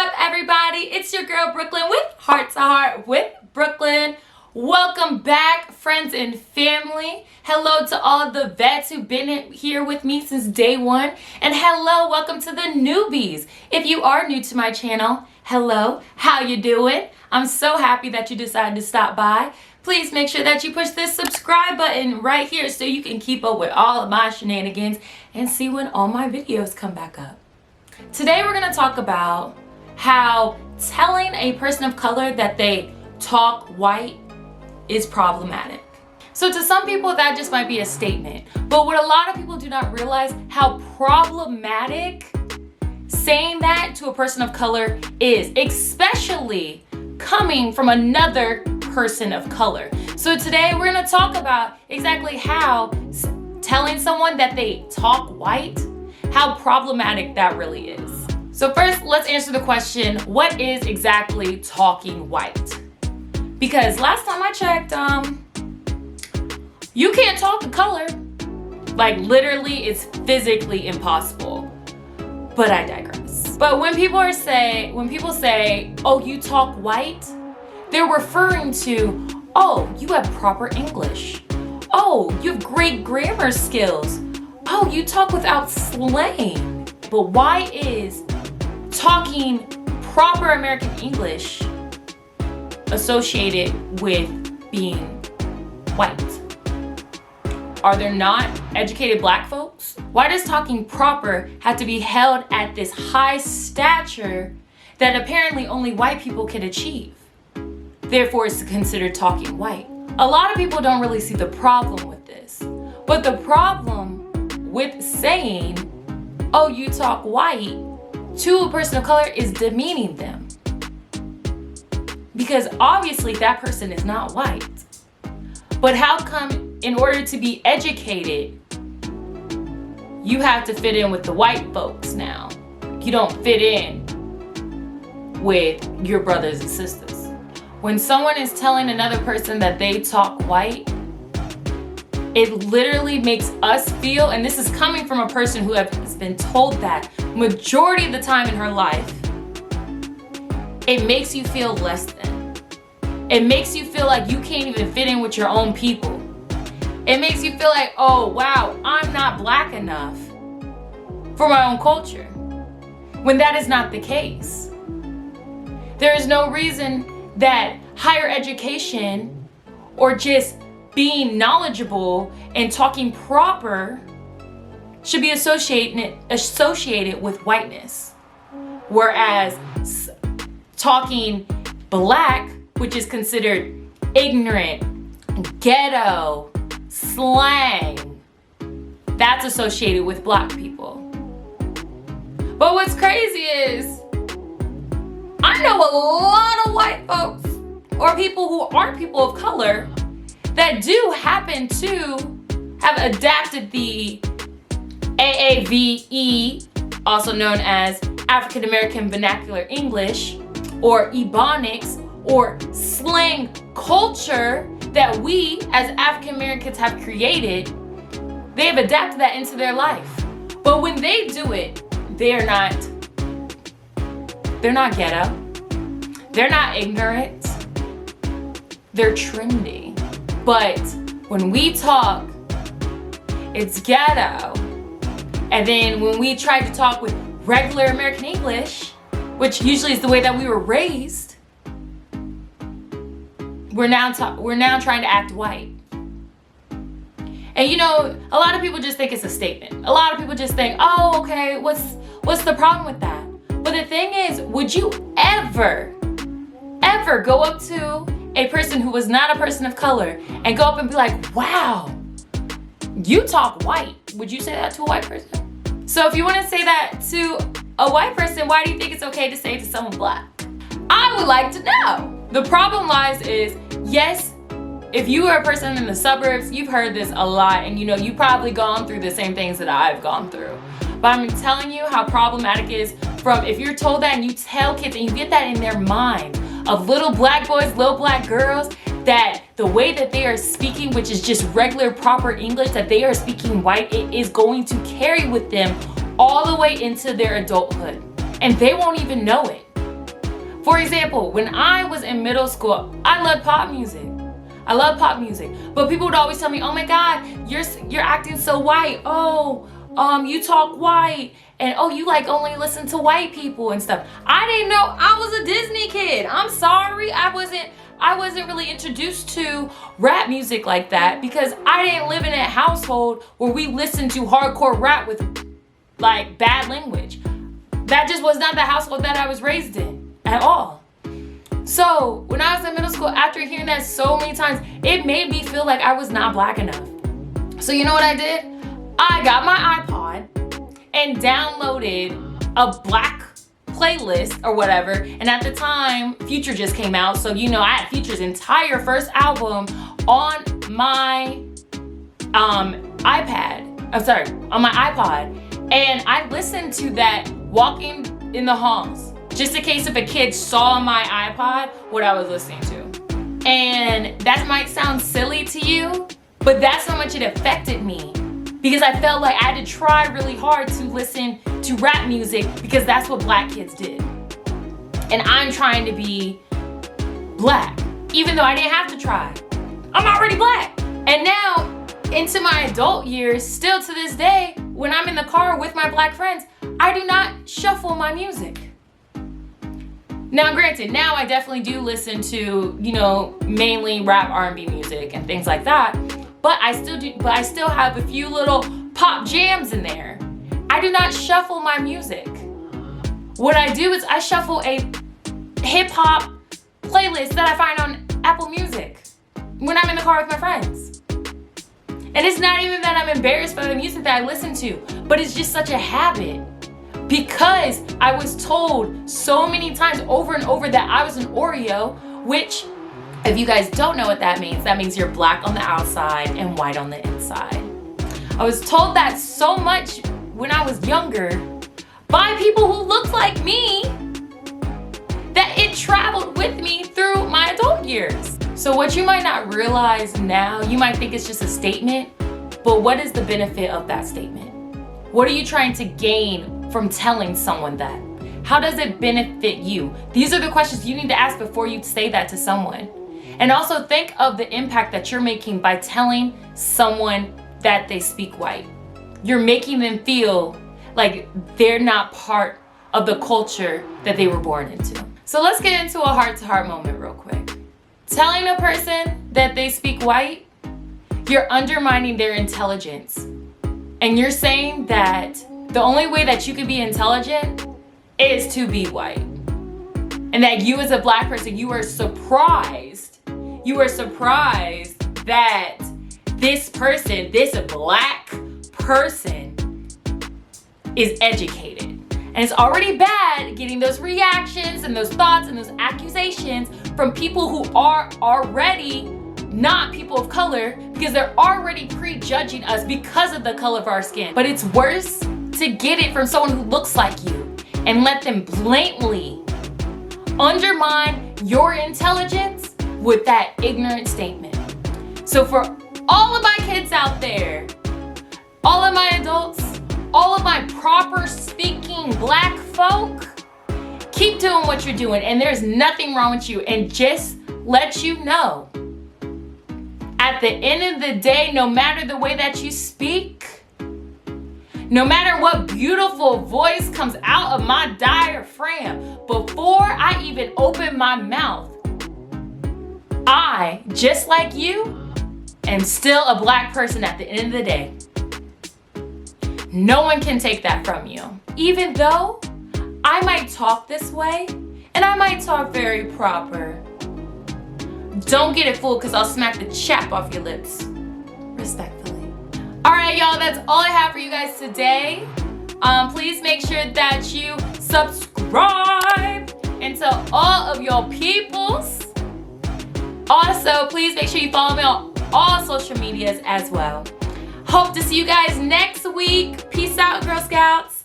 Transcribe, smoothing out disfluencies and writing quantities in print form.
up, everybody? It's your girl Brooklyn with Heart to Heart with Brooklyn. Welcome back, friends and family. Hello to all the vets who've been here with me since day one. And hello, welcome to the newbies. If you are new to my channel, hello, how you doing? I'm so happy that you decided to stop by. Please make sure that you push this subscribe button right here so you can keep up with all of my shenanigans and see when all my videos come back up. Today we're going to talk about how telling a person of color that they talk white is problematic. So to some people that just might be a statement, but what a lot of people do not realize how problematic saying that to a person of color is, especially coming from another person of color. So today we're going to talk about exactly how telling someone that they talk white, how problematic that really is. So first, let's answer the question, what is exactly talking white? Because last time I checked, you can't talk the color. Like literally, it's physically impossible. But I digress. But when people say, oh, you talk white, they're referring to, oh, you have proper English. Oh, you have great grammar skills. Oh, you talk without slang. But why is talking proper American English associated with being white? Are there not educated black folks? Why does talking proper have to be held at this high stature that apparently only white people can achieve? Therefore, it's considered talking white. A lot of people don't really see the problem with this. But the problem with saying, oh, you talk white, to a person of color is demeaning them. Because obviously that person is not white. But how come in order to be educated, you have to fit in with the white folks now? You don't fit in with your brothers and sisters. When someone is telling another person that they talk white, it literally makes us feel, and this is coming from a person who has been told that majority of the time in her life, it makes you feel less than. It makes you feel like you can't even fit in with your own people. It makes you feel like, oh wow, I'm not black enough for my own culture. When that is not the case. There is no reason that higher education or just being knowledgeable and talking proper should be associated with whiteness. Whereas talking black, which is considered ignorant, ghetto, slang, that's associated with black people. But what's crazy is, I know a lot of white folks or people who aren't people of color that do happen to have adapted the AAVE, also known as African American Vernacular English, or Ebonics, or slang culture that we as African Americans have created. They have adapted that into their life. But when they do it, they're not ghetto. They're not ignorant. They're trendy. But when we talk, it's ghetto. And then when we try to talk with regular American English, which usually is the way that we were raised, we're now trying to act white. And you know, a lot of people just think it's a statement. A lot of people just think, oh, okay, what's the problem with that? But the thing is, would you ever go up to a person who was not a person of color and go up and be like, wow, you talk white? Would you say that to a white person? So if you want to say that to a white person, why do you think it's okay to say it to someone black? I would like to know. The problem lies is, yes, if you are a person in the suburbs, you've heard this a lot, and you know, you've probably gone through the same things that I've gone through. But I'm telling you how problematic it is from if you're told that and you tell kids and you get that in their mind of little black boys, little black girls, that the way that they are speaking, which is just regular proper English, that they are speaking white, it is going to carry with them all the way into their adulthood. And they won't even know it. For example, when I was in middle school, I loved pop music. I love pop music, but people would always tell me, "Oh my God, you're acting so white. Oh, you talk white, and oh, you like only listen to white people and stuff." I didn't know I was a Disney kid. I'm sorry, I wasn't really introduced to rap music like that because I didn't live in a household where we listened to hardcore rap with like bad language. That just was not the household that I was raised in at all. So when I was in middle school, after hearing that so many times, it made me feel like I was not black enough. So you know what I did? I got my iPod and downloaded a black playlist or whatever. And at the time, Future just came out. So you know, I had Future's entire first album on my on my iPod. And I listened to that walking in the halls, just in case if a kid saw my iPod what I was listening to. And that might sound silly to you, but that's how much it affected me, because I felt like I had to try really hard to listen to rap music because that's what black kids did. And I'm trying to be black, even though I didn't have to try. I'm already black. And now, into my adult years, still to this day, when I'm in the car with my black friends, I do not shuffle my music. Now, granted, now I definitely do listen to, you know, mainly rap, R&B music and things like that. But I still have a few little pop jams in there. I do not shuffle my music. What I do is I shuffle a hip hop playlist that I find on Apple Music when I'm in the car with my friends. And it's not even that I'm embarrassed by the music that I listen to, but it's just such a habit. Because I was told so many times over and over that I was an Oreo, which, if you guys don't know what that means you're black on the outside and white on the inside. I was told that so much when I was younger by people who looked like me that it traveled with me through my adult years. So what you might not realize now, you might think it's just a statement, but what is the benefit of that statement? What are you trying to gain from telling someone that? How does it benefit you? These are the questions you need to ask before you say that to someone. And also think of the impact that you're making by telling someone that they speak white. You're making them feel like they're not part of the culture that they were born into. So let's get into a heart-to-heart moment real quick. Telling a person that they speak white, you're undermining their intelligence. And you're saying that the only way that you can be intelligent is to be white. And that you as a black person, you are surprised that this person, this black person is educated. And it's already bad getting those reactions and those thoughts and those accusations from people who are already not people of color, because they're already prejudging us because of the color of our skin. But it's worse to get it from someone who looks like you and let them blatantly undermine your intelligence with that ignorant statement. So for all of my kids out there, all of my adults, all of my proper speaking black folk, keep doing what you're doing, and there's nothing wrong with you. And just let you know, at the end of the day, no matter the way that you speak, no matter what beautiful voice comes out of my diaphragm, before I even open my mouth, I, just like you, am still a black person at the end of the day. No one can take that from you. Even though I might talk this way, and I might talk very proper, don't get it fooled, because I'll smack the chap off your lips. Respectfully. Alright, y'all, that's all I have for you guys today. Please make sure that you subscribe and tell all of your peoples. Also, please make sure you follow me on all social medias as well. Hope to see you guys next week. Peace out, Girl Scouts.